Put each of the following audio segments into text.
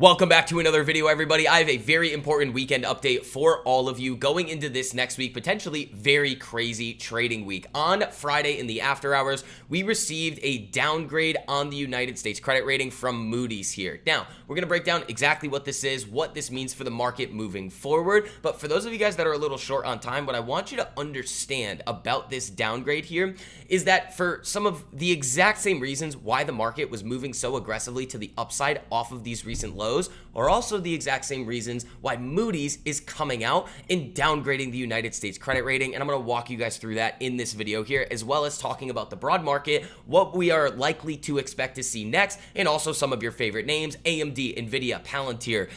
Welcome back to another video, everybody. I have a very important weekend update for all of you going into this next week, potentially very crazy trading week. On Friday in the after hours, we received a downgrade on the United States credit rating from Moody's here. Now, we're going to break down exactly what this is, what this means for the market moving forward. But for those of you guys that are a little short on time, what I want you to understand about this downgrade here is that for some of the exact same reasons why the market was moving so aggressively to the upside off of these recent lows, are also the exact same reasons why Moody's is coming out and downgrading the United States credit rating. And I'm going to walk you guys through that in this video here, as well as talking about the broad market, what we are likely to expect to see next, and also some of your favorite names: AMD, NVDA, PALANTIR,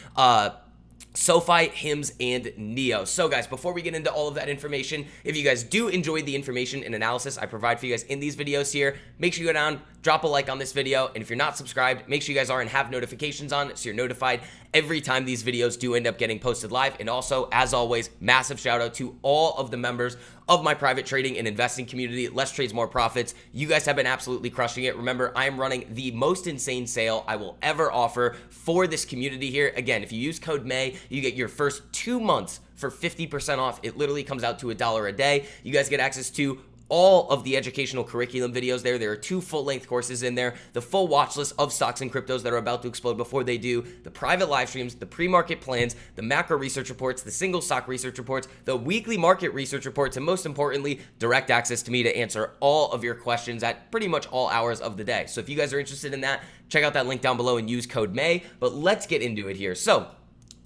SOFI, HIMS, and NIO. So guys, before we get into all of that information, if you guys do enjoy the information and analysis I provide for you guys in these videos here, make sure you go down, drop a like on this video, and if you're not subscribed, make sure you guys are and have notifications on so you're notified every time these videos do end up getting posted live. And also, as always, massive shout out to all of the members of my private trading and investing community. Less trades, more profits. You guys have been absolutely crushing it. Remember, I am running the most insane sale I will ever offer for this community here. Again, if you use code May, you get your first 2 months for 50% off. It literally comes out to $1 a day. You guys get access to all of the educational curriculum videos there. There are 2 full-length courses in there, the full watch list of stocks and cryptos that are about to explode before they do, the private live streams, the pre-market plans, the macro research reports, the single stock research reports, the weekly market research reports, and most importantly, direct access to me to answer all of your questions at pretty much all hours of the day. So if you guys are interested in that, check out that link down below and use code May. But let's get into it here. So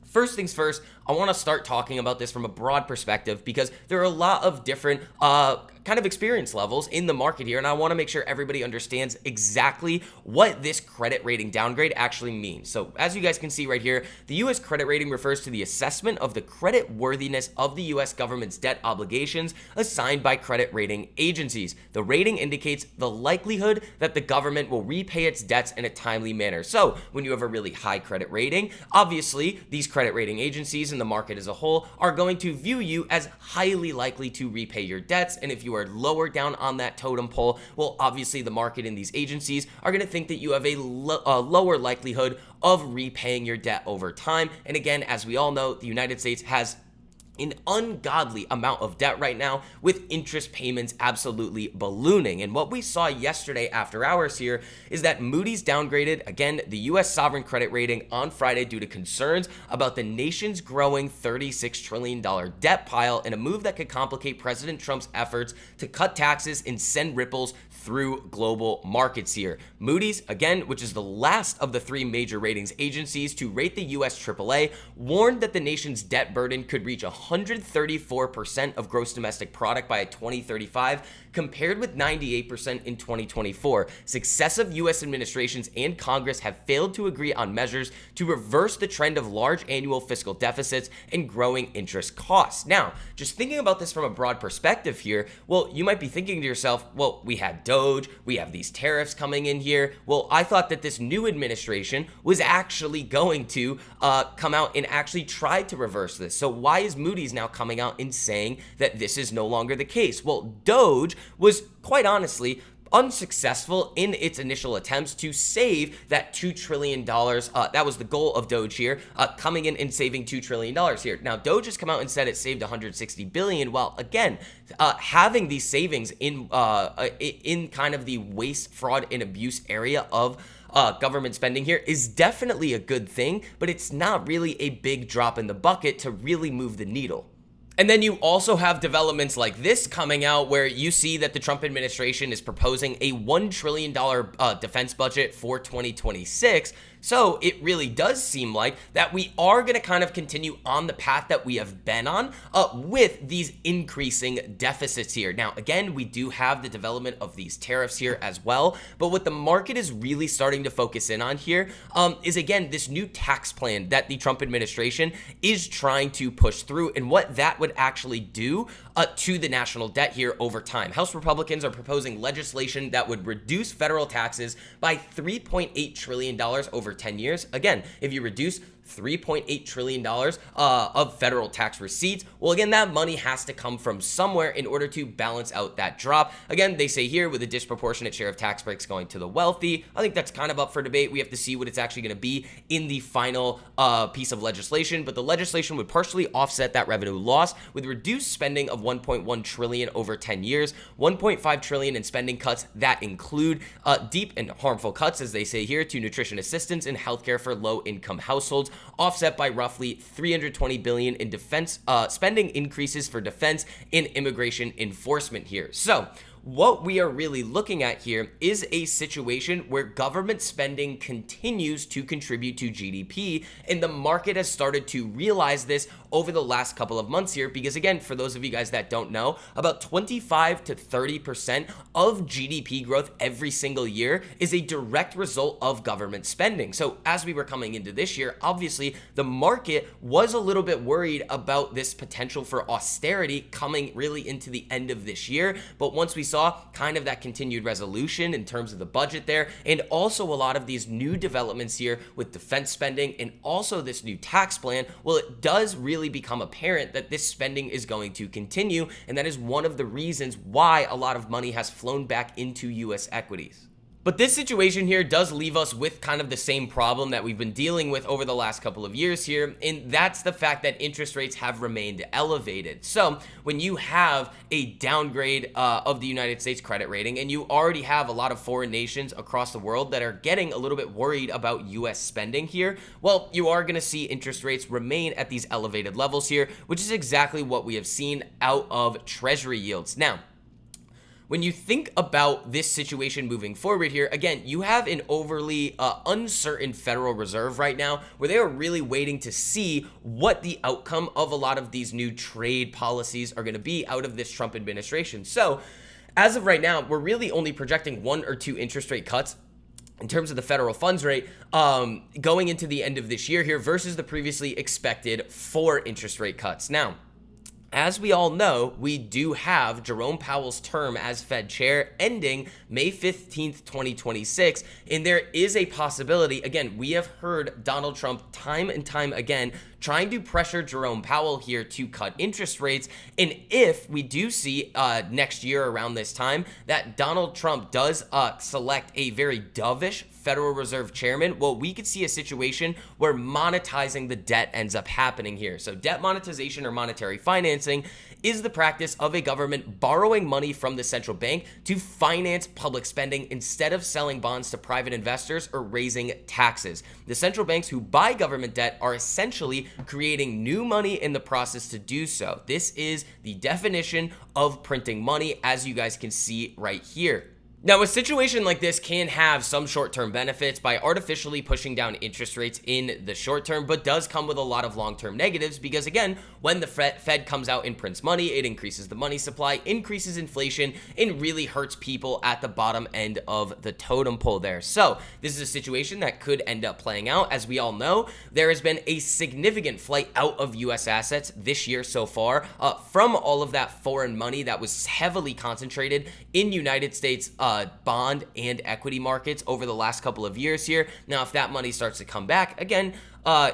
first things first, I want to start talking about this from a broad perspective because there are a lot of different kind of experience levels in the market here, and I want to make sure everybody understands exactly what this credit rating downgrade actually means. So as you guys can see right here, the U.S. credit rating refers to the assessment of the credit worthiness of the U.S. government's debt obligations assigned by credit rating agencies. The rating indicates the likelihood that the government will repay its debts in a timely manner. So when you have a really high credit rating, obviously these credit rating agencies and the market as a whole are going to view you as highly likely to repay your debts. And if you are lower down on that totem pole, well, obviously the market and these agencies are going to think that you have a lower likelihood of repaying your debt over time. And again, as we all know, the United States has an ungodly amount of debt right now, with interest payments absolutely ballooning. And what we saw yesterday after hours here is that Moody's downgraded, again, the U.S. sovereign credit rating on Friday due to concerns about the nation's growing $36 trillion debt pile, in a move that could complicate President Trump's efforts to cut taxes and send ripples through global markets here. Moody's, again, which is the last of the 3 major ratings agencies to rate the U.S. AAA, warned that the nation's debt burden could reach 134% of gross domestic product by 2035, compared with 98% in 2024. Successive U.S. administrations and Congress have failed to agree on measures to reverse the trend of large annual fiscal deficits and growing interest costs. Now, just thinking about this from a broad perspective here, well, you might be thinking to yourself, well, we had Doge, we have these tariffs coming in here. Well, I thought that this new administration was actually going to come out and actually try to reverse this. So why is Moody's now coming out and saying that this is no longer the case? Well, Doge was quite honestly unsuccessful in its initial attempts to save that $2 trillion. That was the goal of Doge here, coming in and saving $2 trillion here. Now, Doge has come out and said it saved $160 billion. While again, having these savings in kind of the waste, fraud, and abuse area of government spending here is definitely a good thing, but it's not really a big drop in the bucket to really move the needle. And then you also have developments like this coming out where you see that the Trump administration is proposing a $1 trillion defense budget for 2026. So it really does seem like that we are going to kind of continue on the path that we have been on with these increasing deficits here. Now, again, we do have the development of these tariffs here as well. But what the market is really starting to focus in on here is, again, this new tax plan that the Trump administration is trying to push through and what that would actually do to the national debt here over time. House Republicans are proposing legislation that would reduce federal taxes by $3.8 trillion over 10 years. Again, if you reduce $3.8 trillion of federal tax receipts. Well, again, that money has to come from somewhere in order to balance out that drop. Again, they say here with a disproportionate share of tax breaks going to the wealthy. I think that's kind of up for debate. We have to see what it's actually going to be in the final piece of legislation, but the legislation would partially offset that revenue loss with reduced spending of $1.1 trillion over 10 years, $1.5 trillion in spending cuts that include deep and harmful cuts, as they say here, to nutrition assistance and healthcare for low-income households, offset by roughly $320 billion in defense spending increases for defense and immigration enforcement here. So what we are really looking at here is a situation where government spending continues to contribute to GDP, and the market has started to realize this over the last couple of months here, because again, for those of you guys that don't know, about 25 to 30% of GDP growth every single year is a direct result of government spending. So as we were coming into this year, obviously the market was a little bit worried about this potential for austerity coming really into the end of this year, but once we saw kind of that continued resolution in terms of the budget there, and also a lot of these new developments here with defense spending and also this new tax plan, well, it does really become apparent that this spending is going to continue, and that is one of the reasons why a lot of money has flown back into US equities. But this situation here does leave us with kind of the same problem that we've been dealing with over the last couple of years here, and that's the fact that interest rates have remained elevated. So when you have a downgrade of the United States credit rating, and you already have a lot of foreign nations across the world that are getting a little bit worried about US spending here, well, you are going to see interest rates remain at these elevated levels here, which is exactly what we have seen out of Treasury yields. Now, when you think about this situation moving forward here, again, you have an overly uncertain Federal Reserve right now, where they are really waiting to see what the outcome of a lot of these new trade policies are going to be out of this Trump administration. So as of right now, we're really only projecting 1 or 2 interest rate cuts in terms of the federal funds rate going into the end of this year here versus the previously expected 4 interest rate cuts. Now, as we all know, we do have Jerome Powell's term as Fed chair ending May 15th, 2026, and there is a possibility, again, we have heard Donald Trump time and time again trying to pressure Jerome Powell here to cut interest rates, and if we do see next year around this time that Donald Trump does select a very dovish Federal Reserve chairman, well, we could see a situation where monetizing the debt ends up happening here. So debt monetization or monetary financing is the practice of a government borrowing money from the central bank to finance public spending instead of selling bonds to private investors or raising taxes. The central banks who buy government debt are essentially creating new money in the process to do so. This is the definition of printing money, as you guys can see right here. Now, a situation like this can have some short-term benefits by artificially pushing down interest rates in the short term, but does come with a lot of long-term negatives because, again, when the Fed comes out and prints money, it increases the money supply, increases inflation, and really hurts people at the bottom end of the totem pole there. So this is a situation that could end up playing out. As we all know, there has been a significant flight out of U.S. assets this year so far from all of that foreign money that was heavily concentrated in United States bond and equity markets over the last couple of years here. Now, if that money starts to come back again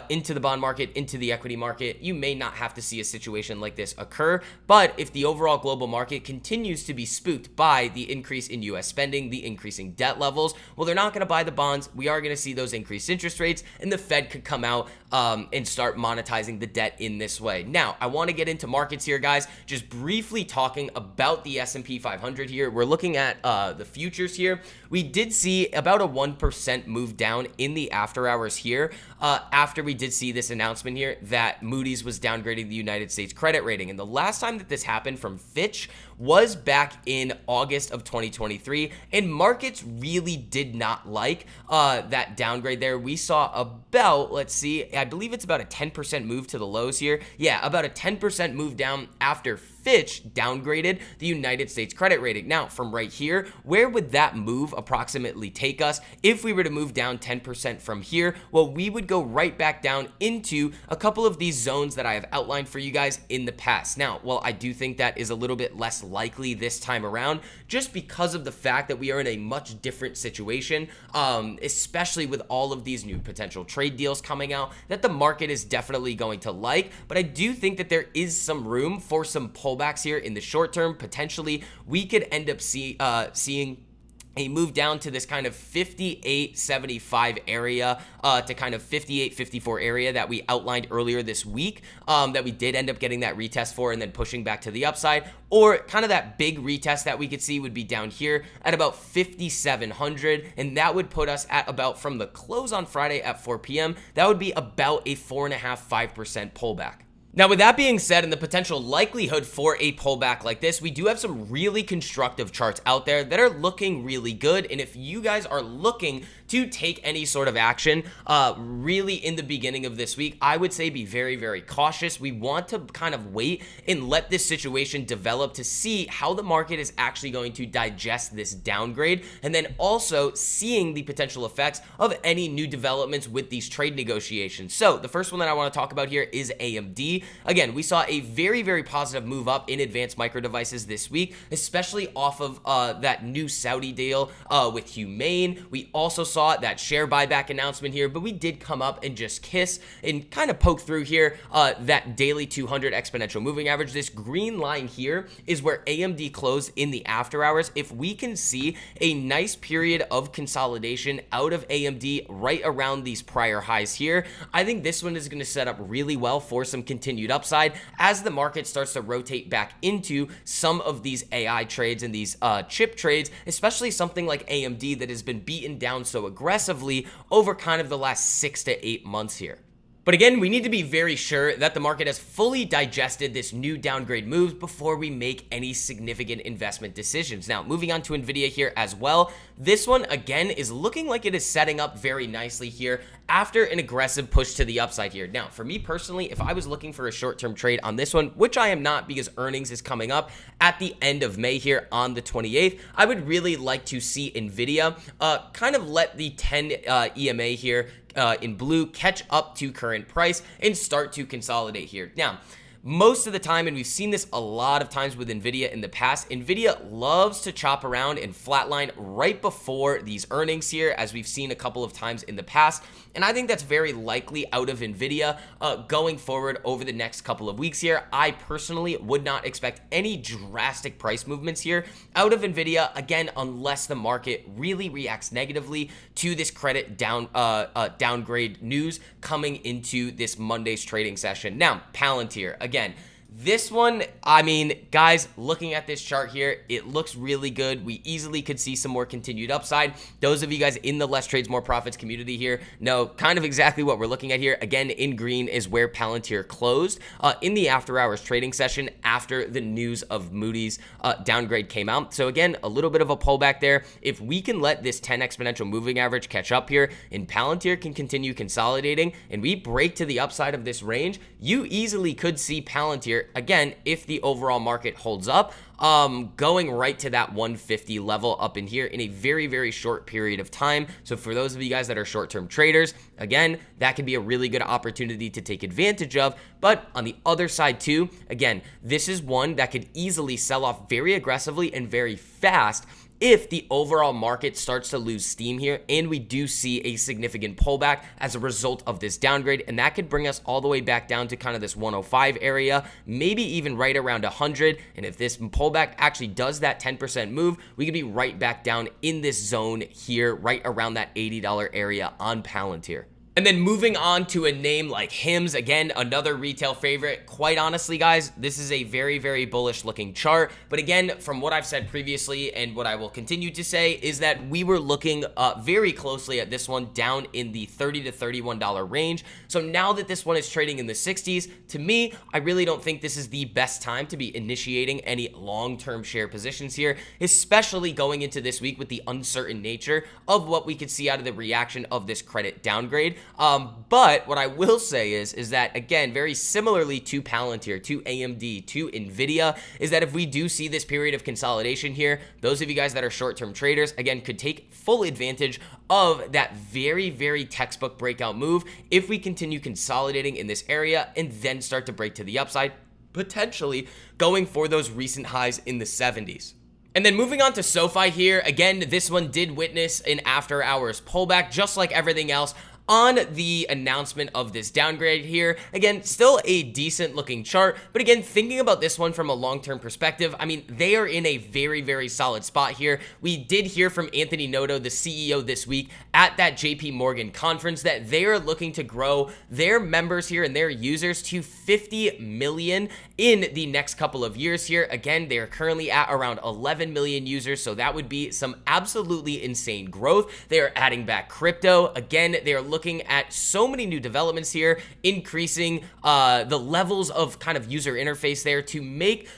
into the bond market, into the equity market, you may not have to see a situation like this occur. But if the overall global market continues to be spooked by the increase in U.S. spending, the increasing debt levels, well, they're not going to buy the bonds. We are going to see those increased interest rates, and the Fed could come out and start monetizing the debt in this way. Now, I want to get into markets here, guys. Just briefly talking about the S&P 500 here. We're looking at the futures here. We did see about a 1% move down in the after hours here after we did see this announcement here that Moody's was downgrading the United States credit rating. And the last time that this happened from Fitch was back in August of 2023, and markets really did not like that downgrade there. We saw about, let's see, I believe it's about a 10% move to the lows here. Yeah, about a 10% move down after Fitch downgraded the United States credit rating. Now, from right here, where where would that move approximately take us if we were to move down 10% from here? Well, we would go right back down into a couple of these zones that I have outlined for you guys in the past. Now, while I do think that is a little bit less likely this time around, just because of the fact that we are in a much different situation, especially with all of these new potential trade deals coming out that the market is definitely going to like. But I do think that there is some room for some pullbacks here in the short term. Potentially, we could end up seeing a move down to this kind of 58.75 area to kind of 58.54 area that we outlined earlier this week, that we did end up getting that retest for and then pushing back to the upside, or kind of that big retest that we could see would be down here at about 5,700, and that would put us at about, from the close on Friday at 4 p.m., that would be about a 4.5-5% pullback. Now, with that being said, and the potential likelihood for a pullback like this, we do have some really constructive charts out there that are looking really good. And if you guys are looking to take any sort of action really in the beginning of this week, I would say be very, very cautious. We want to kind of wait and let this situation develop to see how the market is actually going to digest this downgrade, and then also seeing the potential effects of any new developments with these trade negotiations. So the first one that I want to talk about here is AMD. Again, we saw a very, very positive move up in advanced micro devices this week, especially off of that new Saudi deal with Humane. We also saw that share buyback announcement here, but we did come up and just kiss and kind of poke through here that daily 200 exponential moving average. This green line here is where AMD closed in the after hours. If we can see a nice period of consolidation out of AMD right around these prior highs here, I think this one is going to set up really well for some continued upside as the market starts to rotate back into some of these AI trades and these chip trades, especially something like AMD that has been beaten down so aggressively over kind of the last 6 to 8 months here. But again, we need to be very sure that the market has fully digested this new downgrade move before we make any significant investment decisions. Now, moving on to NVIDIA here as well. This one, again, is looking like it is setting up very nicely here after an aggressive push to the upside here. Now, for me personally, if I was looking for a short-term trade on this one, which I am not because earnings is coming up at the end of May here on the 28th, I would really like to see NVIDIA kind of let the 10 EMA here in blue catch up to current price and start to consolidate here. Now, most of the time, and we've seen this a lot of times with NVIDIA in the past, NVIDIA loves to chop around and flatline right before these earnings here, as we've seen a couple of times in the past. And I think that's very likely out of NVIDIA going forward over the next couple of weeks here. I personally would not expect any drastic price movements here out of NVIDIA, again, unless the market really reacts negatively to this credit downgrade news coming into this Monday's trading session. Now, Palantir, again, this one, I mean, guys, looking at this chart here, it looks really good. We easily could see some more continued upside. Those of you guys in the Less Trades, More Profits community here know kind of exactly what we're looking at here. Again, in green is where Palantir closed in the after hours trading session after the news of Moody's downgrade came out. So again, a little bit of a pullback there. If we can let this 10 exponential moving average catch up here and Palantir can continue consolidating and we break to the upside of this range, you easily could see Palantir, again, if the overall market holds up, going right to that 150 level up in here in a very, very short period of time. So for those of you guys that are short-term traders, again, that could be a really good opportunity to take advantage of. But on the other side too, again, this is one that could easily sell off very aggressively and very fast if the overall market starts to lose steam here and we do see a significant pullback as a result of this downgrade, and that could bring us all the way back down to kind of this 105 area, maybe even right around 100. And if this pullback actually does that 10% move, we could be right back down in this zone here, right around that $80 area on Palantir. And then moving on to a name like HIMS, again, another retail favorite. Quite honestly, guys, this is a very, very bullish looking chart. But again, from what I've said previously and what I will continue to say is that we were looking very closely at this one down in the $30 to $31 range. So now that this one is trading in the 60s, to me, I really don't think this is the best time to be initiating any long-term share positions here, especially going into this week with the uncertain nature of what we could see out of the reaction of this credit downgrade. But what I will say is that, again, very similarly to Palantir, to AMD, to NVDA, is that if we do see this period of consolidation here, those of you guys that are short-term traders, again, could take full advantage of that very, very textbook breakout move if we continue consolidating in this area and then start to break to the upside, potentially going for those recent highs in the 70s. And then moving on to SOFI here, again, this one did witness an after hours pullback, just like everything else on the announcement of this downgrade here. Again, still a decent looking chart, but again, thinking about this one from a long-term perspective, I mean, they are in a very, very solid spot here. We did hear from Anthony Noto, the CEO, this week at that JP Morgan conference that they are looking to grow their members here and their users to 50 million in the next couple of years here. Again, they are currently at around 11 million users, so that would be some absolutely insane growth. They are adding back crypto. Again, they are looking at so many new developments here, increasing the levels of kind of user interface there to make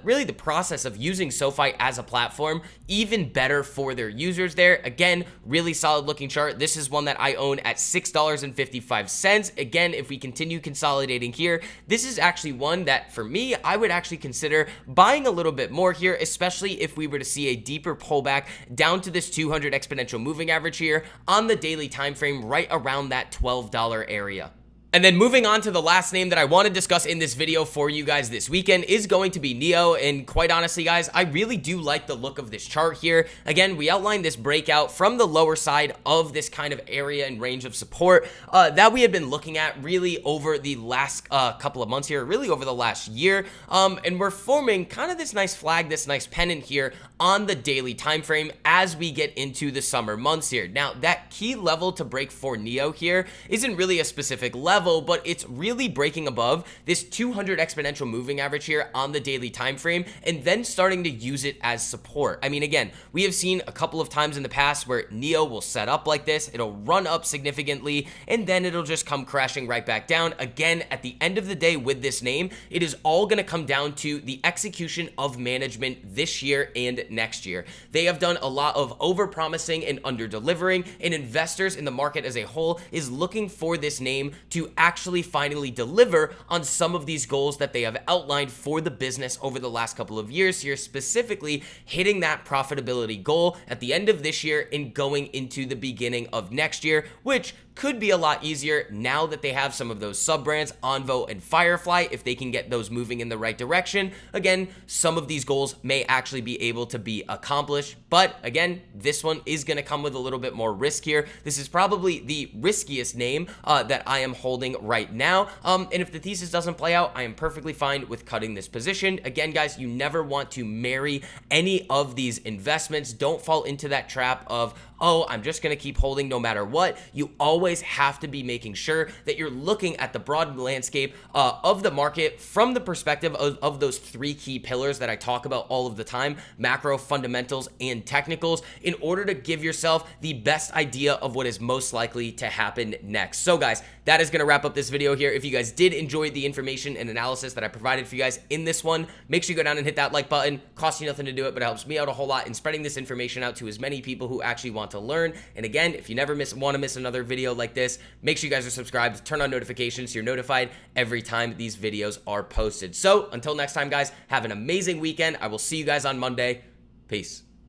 really the process of using SoFi as a platform even better for their users there. Again, really solid looking chart. This is one that I own at $6.55. Again, if we continue consolidating here, this is actually one that for me, I would actually consider buying a little bit more here, especially if we were to see a deeper pullback down to this 200 exponential moving average here on the daily time frame, right around that $12 area. And then moving on to the last name that I want to discuss in this video for you guys this weekend is going to be NIO. And quite honestly, guys, I really do like the look of this chart here. Again, we outlined this breakout from the lower side of this kind of area and range of support that we had been looking at really over the last couple of months here, really over the last year. And we're forming kind of this nice flag, this nice pennant here on the daily time frame as we get into the summer months here. Now, that key level to break for NIO here isn't really a specific level, but it's really breaking above this 200 exponential moving average here on the daily time frame and then starting to use it as support. I mean, again, we have seen a couple of times in the past where NIO will set up like this, it'll run up significantly, and then it'll just come crashing right back down. Again, at the end of the day with this name, it is all going to come down to the execution of management this year and next year. They have done a lot of over-promising and under-delivering, and investors in the market as a whole is looking for this name to actually finally deliver on some of these goals that they have outlined for the business over the last couple of years here, specifically hitting that profitability goal at the end of this year and going into the beginning of next year, which could be a lot easier now that they have some of those sub-brands, Onvo and Firefly, if they can get those moving in the right direction. Again, some of these goals may actually be able to be accomplished, but again, this one is going to come with a little bit more risk here. This is probably the riskiest name that I am holding right now, and if the thesis doesn't play out, I am perfectly fine with cutting this position. Again, guys, you never want to marry any of these investments. Don't fall into that trap of, oh, I'm just going to keep holding no matter what. You always have to be making sure that you're looking at the broad landscape of the market from the perspective of those three key pillars that I talk about all of the time: macro, fundamentals, and technicals, in order to give yourself the best idea of what is most likely to happen next. So guys, that is going to wrap up this video here. If you guys did enjoy the information and analysis that I provided for you guys in this one, make sure you go down and hit that like button. Costs you nothing to do it, but it helps me out a whole lot in spreading this information out to as many people who actually want to learn. And again, if you never want to miss another video like this, make sure you guys are subscribed, turn on notifications so you're notified every time these videos are posted. So until next time, guys, have an amazing weekend. I will see you guys on Monday. Peace.